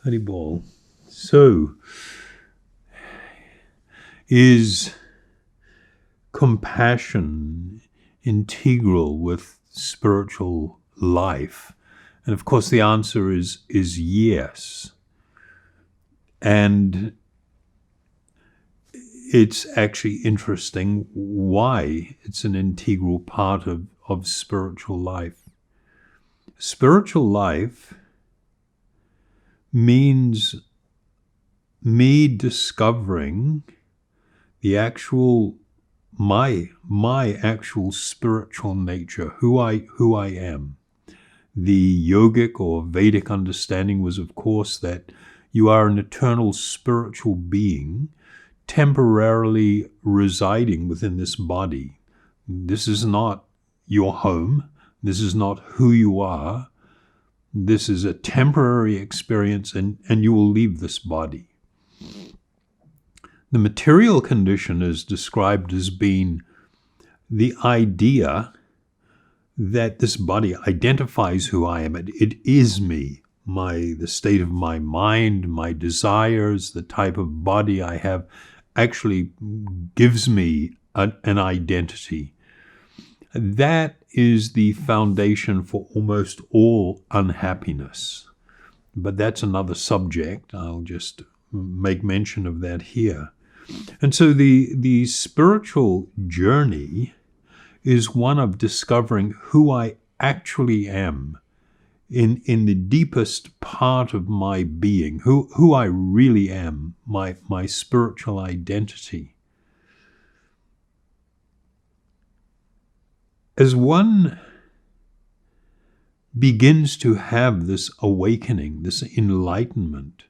Haribol. So, is compassion integral with spiritual life? And of course the answer is yes. And it's actually interesting why it's an integral part of spiritual life. Spiritual life means me discovering the actual my actual spiritual nature, who I am. The yogic or Vedic understanding was, of course, that you are an eternal spiritual being temporarily residing within this body. This is not your home. This is not who you are. This is a temporary experience, and you will leave this body. The material condition is described as being the idea that this body identifies who I am. It is me, the state of my mind, my desires, the type of body I have actually gives me an identity. That is the foundation for almost all unhappiness. But that's another subject. I'll just make mention of that here. And so the spiritual journey is one of discovering who I actually am in the deepest part of my being, who I really am, my spiritual identity. As one begins to have this awakening, this enlightenment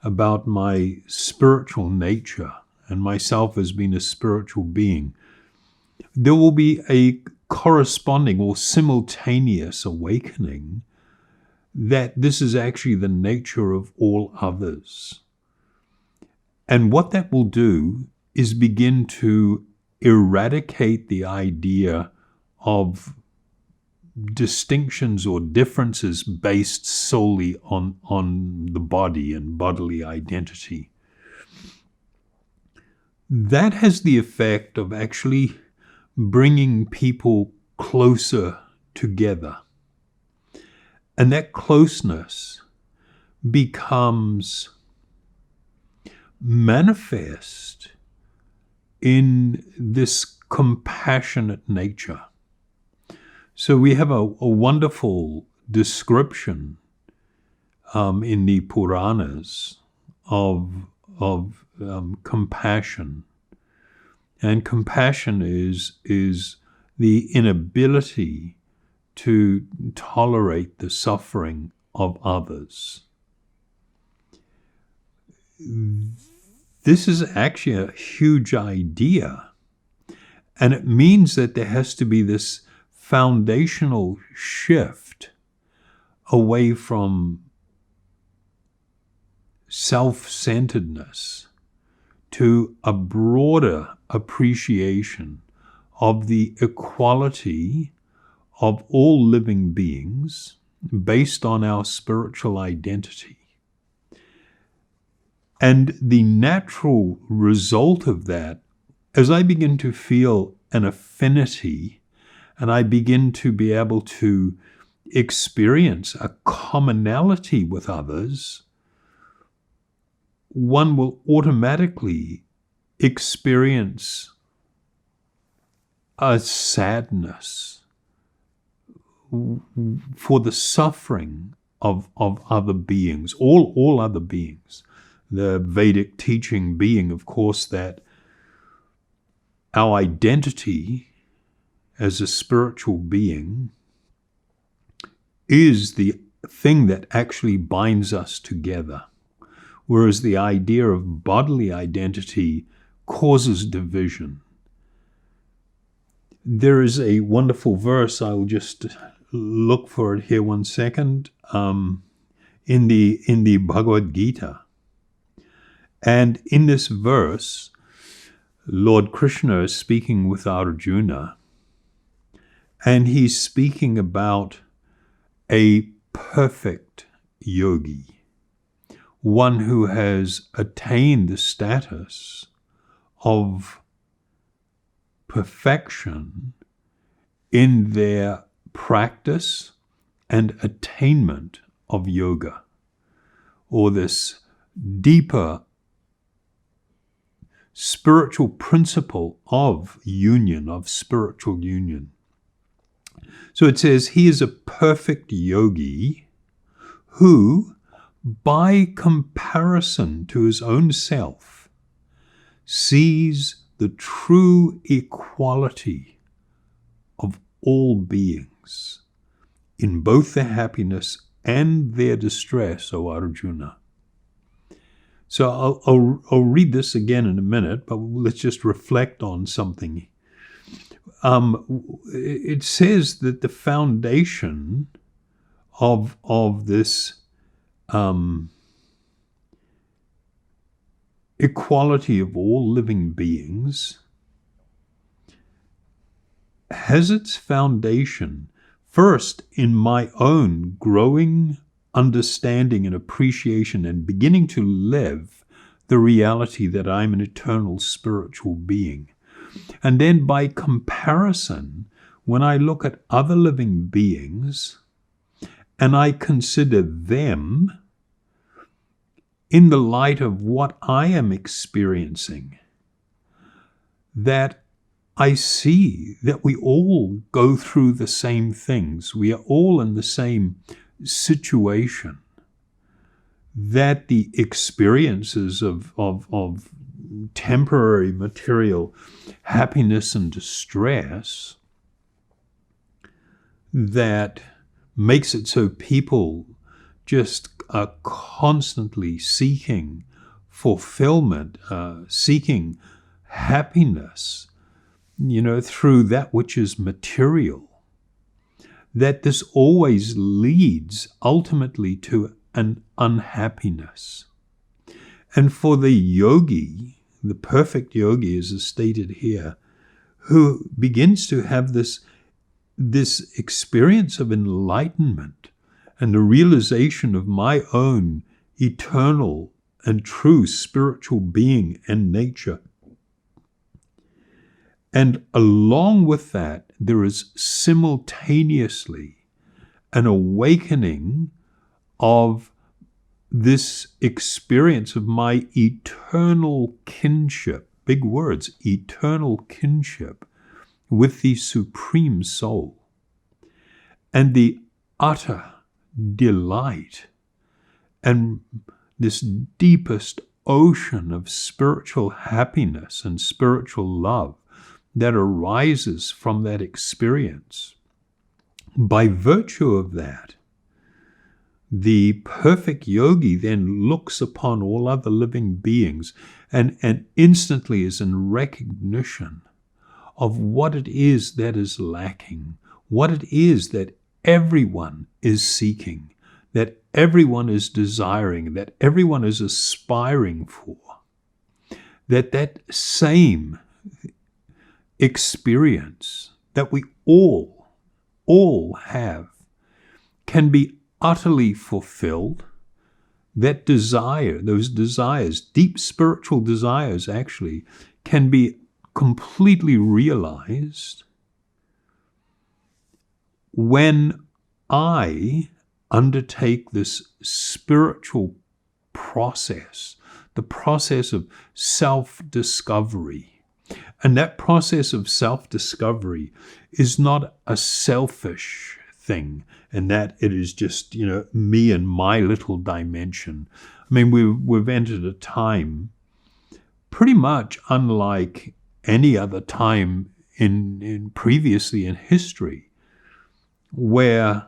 about my spiritual nature and myself as being a spiritual being, there will be a corresponding or simultaneous awakening that this is actually the nature of all others. And what that will do is begin to eradicate the idea of distinctions or differences based solely on the body and bodily identity. That has the effect of actually bringing people closer together. And that closeness becomes manifest in this compassionate nature. So we have a wonderful description in the Puranas of compassion. And compassion is the inability to tolerate the suffering of others. This is actually a huge idea. And it means that there has to be this foundational shift away from self-centeredness to a broader appreciation of the equality of all living beings based on our spiritual identity. And the natural result of that, as I begin to feel an affinity and I begin to be able to experience a commonality with others, one will automatically experience a sadness for the suffering of other beings, all other beings. The Vedic teaching being, of course, that our identity as a spiritual being is the thing that actually binds us together, whereas the idea of bodily identity causes division. There is a wonderful verse, I'll just look for it here one second, in the Bhagavad-gita. And in this verse, Lord Krishna is speaking with Arjuna, and he's speaking about a perfect yogi, one who has attained the status of perfection in their practice and attainment of yoga, or this deeper spiritual principle of union, of spiritual union. So it says he is a perfect yogi who, by comparison to his own self, sees the true equality of all beings in both their happiness and their distress, O Arjuna. So I'll read this again in a minute, but let's just reflect on something. It says that the foundation of this equality of all living beings has its foundation first in my own growing understanding and appreciation and beginning to live the reality that I'm an eternal spiritual being. And then by comparison, when I look at other living beings and I consider them in the light of what I am experiencing, that I see that we all go through the same things. We are all in the same situation. That the experiences of temporary material happiness and distress that makes it so people just are constantly seeking fulfillment, seeking happiness, through that which is material, that this always leads ultimately to an unhappiness. And for the yogi, the perfect yogi, as is stated here, who begins to have this experience of enlightenment and the realization of my own eternal and true spiritual being and nature. And along with that, there is simultaneously an awakening of this experience of my eternal kinship, big words, eternal kinship with the Supreme Soul, and the utter delight and this deepest ocean of spiritual happiness and spiritual love that arises from that experience. By virtue of that, the perfect yogi then looks upon all other living beings and instantly is in recognition of what it is that is lacking, what it is that everyone is seeking, that everyone is desiring, that everyone is aspiring for, that same experience that we all have can be utterly fulfilled. That desire, those desires, deep spiritual desires actually, can be completely realized when I undertake this spiritual process, the process of self-discovery. And that process of self-discovery is not a selfish thing, and that it is just, me and my little dimension. I mean, we've entered a time pretty much unlike any other time in previously in history, where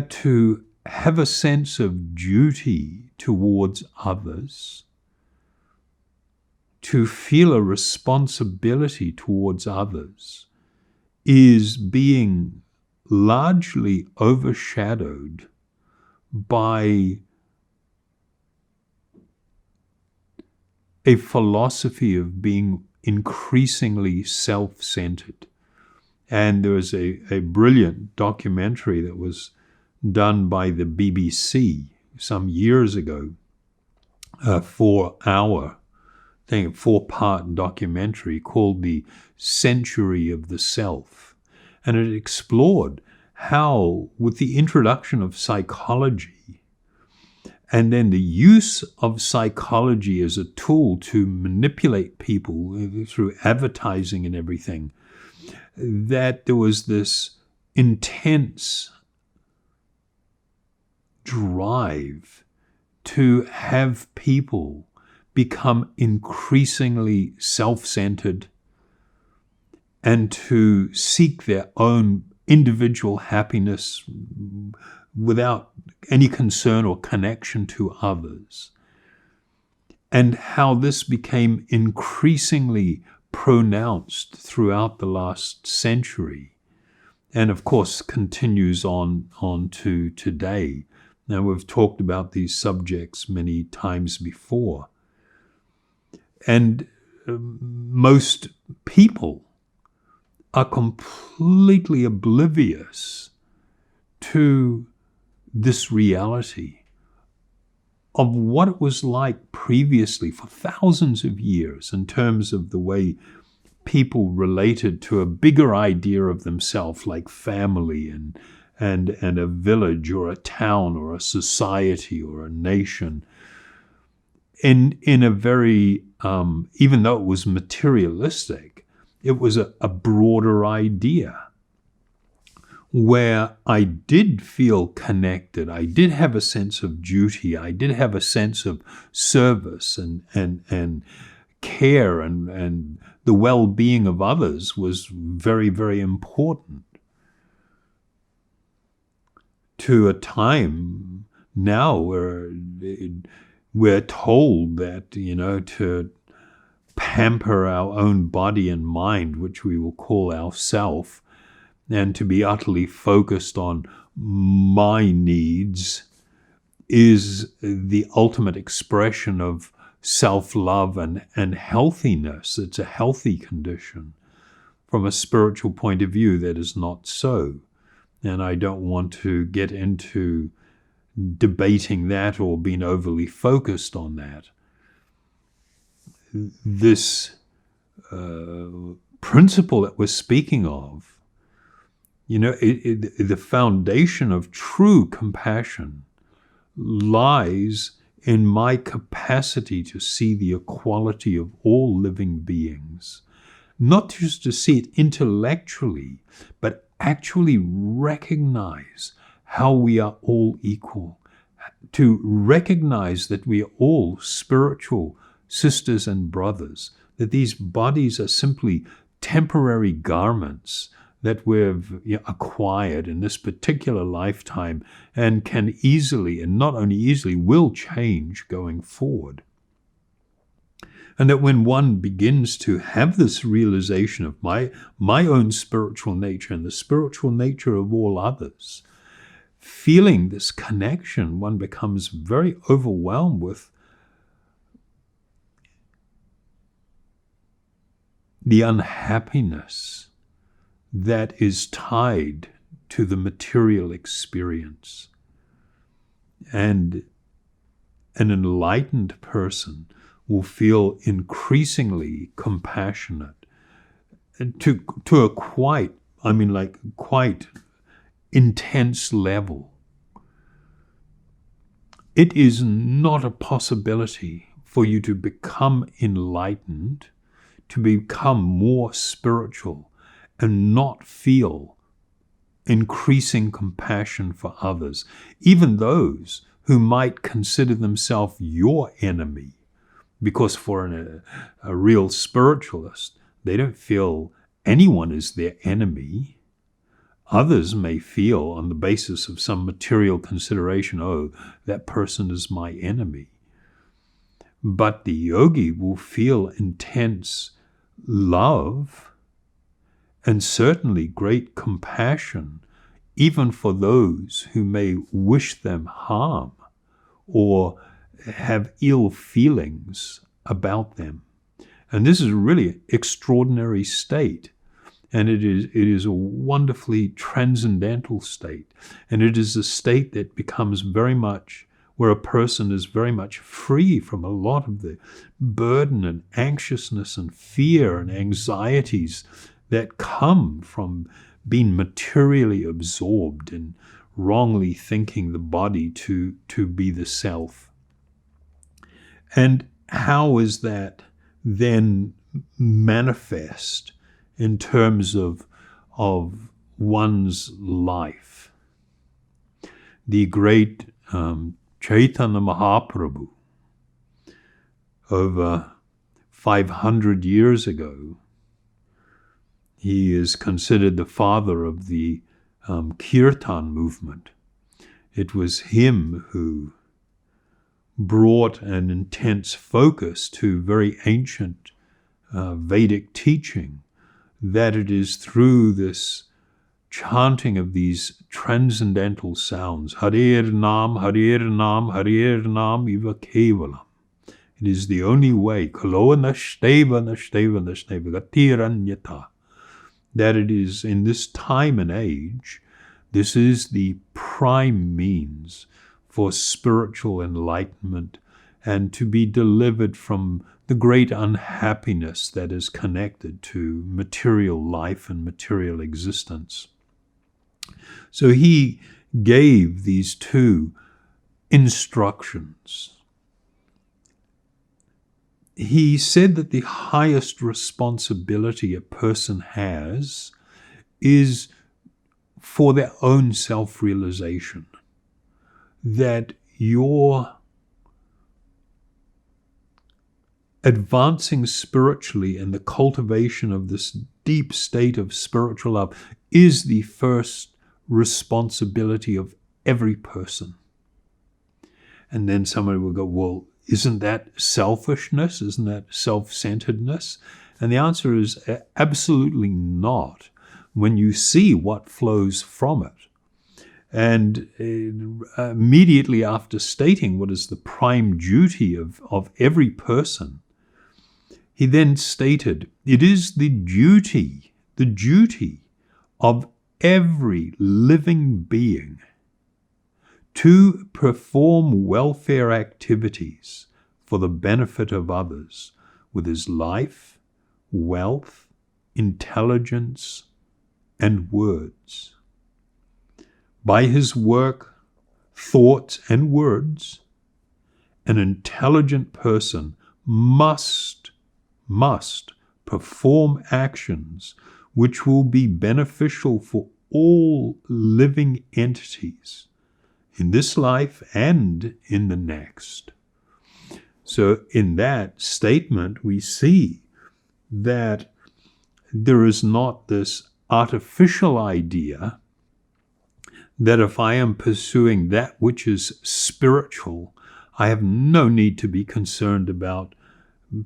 to have a sense of duty towards others, to feel a responsibility towards others, is being largely overshadowed by a philosophy of being increasingly self-centered. And there was a brilliant documentary that was done by the BBC some years ago, a 4-part documentary called The Century of the Self. And it explored how, with the introduction of psychology, and then the use of psychology as a tool to manipulate people through advertising and everything, that there was this intense drive to have people become increasingly self-centered and to seek their own individual happiness without any concern or connection to others. And how this became increasingly pronounced throughout the last century, and of course continues on to today. Now, we've talked about these subjects many times before. And most people are completely oblivious to this reality of what it was like previously for thousands of years in terms of the way people related to a bigger idea of themselves, like family and a village or a town or a society or a nation, in a very, even though it was materialistic, it was a broader idea where I did feel connected. I did have a sense of duty. I did have a sense of service and care, and the well-being of others was very, very important. To a time now where we're told that, to pamper our own body and mind, which we will call ourself, and to be utterly focused on my needs is the ultimate expression of self-love and healthiness. It's a healthy condition. From a spiritual point of view, that is not so. And I don't want to get into debating that or being overly focused on that. This principle that we're speaking of, the foundation of true compassion lies in my capacity to see the equality of all living beings. Not just to see it intellectually, but actually recognize how we are all equal. To recognize that we are all spiritual sisters and brothers, that these bodies are simply temporary garments that we've acquired in this particular lifetime and can easily, and not only easily, will change going forward. And that when one begins to have this realization of my own spiritual nature and the spiritual nature of all others, feeling this connection, one becomes very overwhelmed with the unhappiness that is tied to the material experience. And an enlightened person will feel increasingly compassionate to a quite intense level. It is not a possibility for you to become enlightened, to become more spiritual, and not feel increasing compassion for others, even those who might consider themselves your enemy. Because for a real spiritualist, they don't feel anyone is their enemy. Others may feel, on the basis of some material consideration, oh, that person is my enemy. But the yogi will feel intense love and certainly great compassion, even for those who may wish them harm or have ill feelings about them. And this is a really extraordinary state. And it is a wonderfully transcendental state. And it is a state that becomes very much where a person is very much free from a lot of the burden and anxiousness and fear and anxieties that come from being materially absorbed in wrongly thinking the body to be the self. And how is that then manifest in terms of one's life? The great Chaitanya Mahaprabhu, over 500 years ago, he is considered the father of the Kirtan movement. It was him who brought an intense focus to very ancient Vedic teaching, that it is through this chanting of these transcendental sounds, Harir Nam, Harir Nam, Harir Nam Iva Kevalam. It is the only way, Kalo Nashteva Nashteva Nashteva Gatiranyata, that it is in this time and age, this is the prime means for spiritual enlightenment and to be delivered from the great unhappiness that is connected to material life and material existence. So he gave these two instructions. He said that the highest responsibility a person has is for their own self-realization, that your advancing spiritually and the cultivation of this deep state of spiritual love is the first responsibility of every person. And then somebody will go, well, isn't that selfishness? Isn't that self-centeredness? And the answer is absolutely not, when you see what flows from it. And immediately after stating what is the prime duty of every person, he then stated, it is the duty of every living being to perform welfare activities for the benefit of others with his life, wealth, intelligence, and words. By his work, thoughts, and words, an intelligent person must perform actions which will be beneficial for all living entities in this life and in the next. So in that statement, we see that there is not this artificial idea that if I am pursuing that which is spiritual, I have no need to be concerned about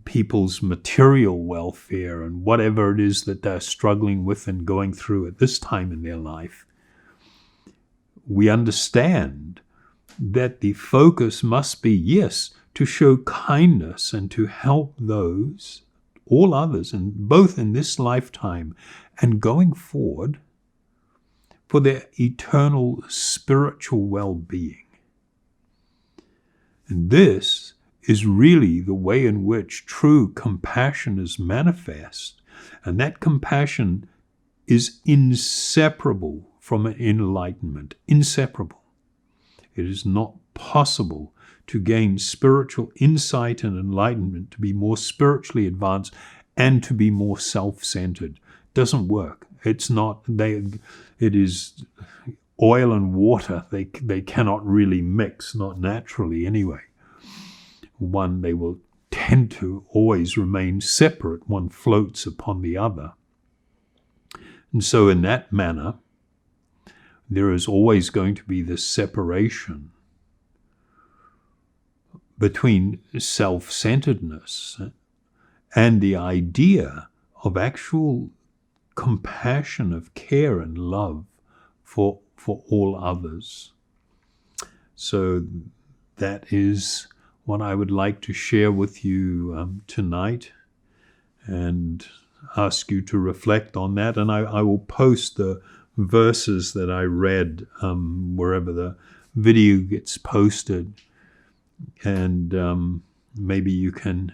people's material welfare and whatever it is that they're struggling with and going through at this time in their life. We understand that the focus must be, yes, to show kindness and to help those, all others, and both in this lifetime and going forward for their eternal spiritual well-being. And this is really the way in which true compassion is manifest. And that compassion is inseparable from enlightenment. Inseparable. It is not possible to gain spiritual insight and enlightenment, to be more spiritually advanced and to be more self-centered. Doesn't work. It's not, it is oil and water. They cannot really mix, not naturally anyway. One, they will tend to always remain separate. One floats upon the other. And so in that manner, there is always going to be this separation between self-centeredness and the idea of actual compassion, of care and love for all others. So that is what I would like to share with you tonight, and ask you to reflect on that. And I will post the verses that I read wherever the video gets posted, and maybe you can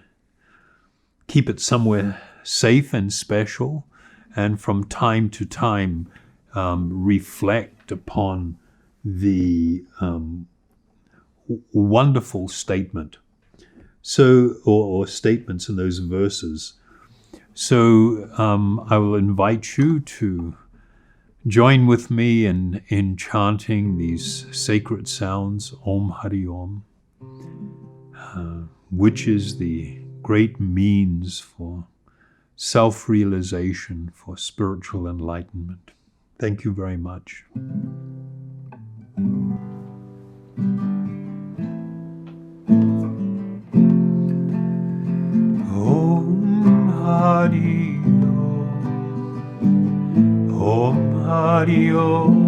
keep it somewhere safe and special, and from time to time reflect upon the wonderful statement, or statements in those verses. So I will invite you to join with me in chanting these sacred sounds, Om Hari Om, which is the great means for self-realization, for spiritual enlightenment. Thank you very much. Om Hari Om,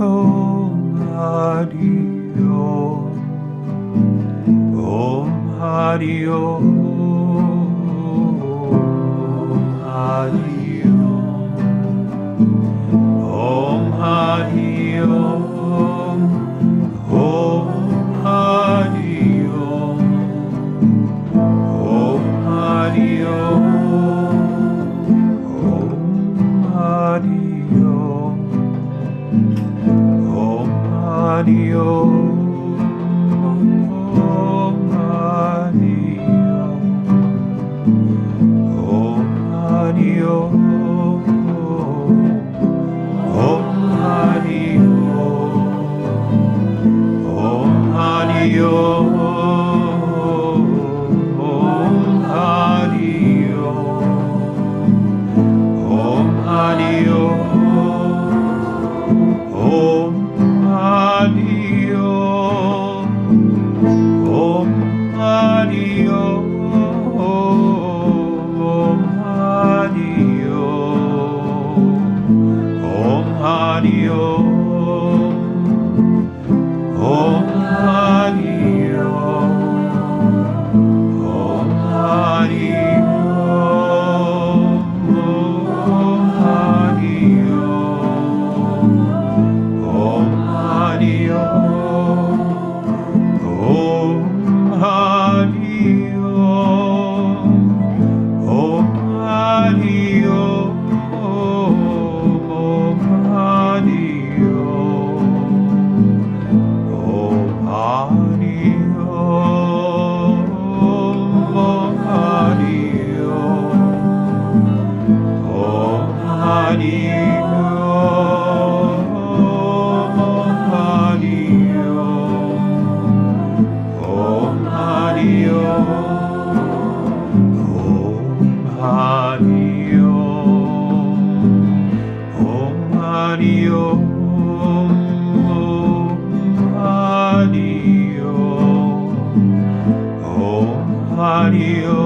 Om Hari Om, Om Hari Om, Om Hari Om, Hari Om, Om Hari Om, Om Hari Om, Om Hari Om, Om Hari Om, Om Hari Om. Om Hari Om.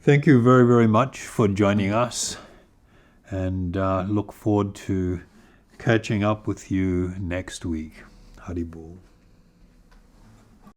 Thank you very, very much for joining us, and look forward to catching up with you next week. Haribol.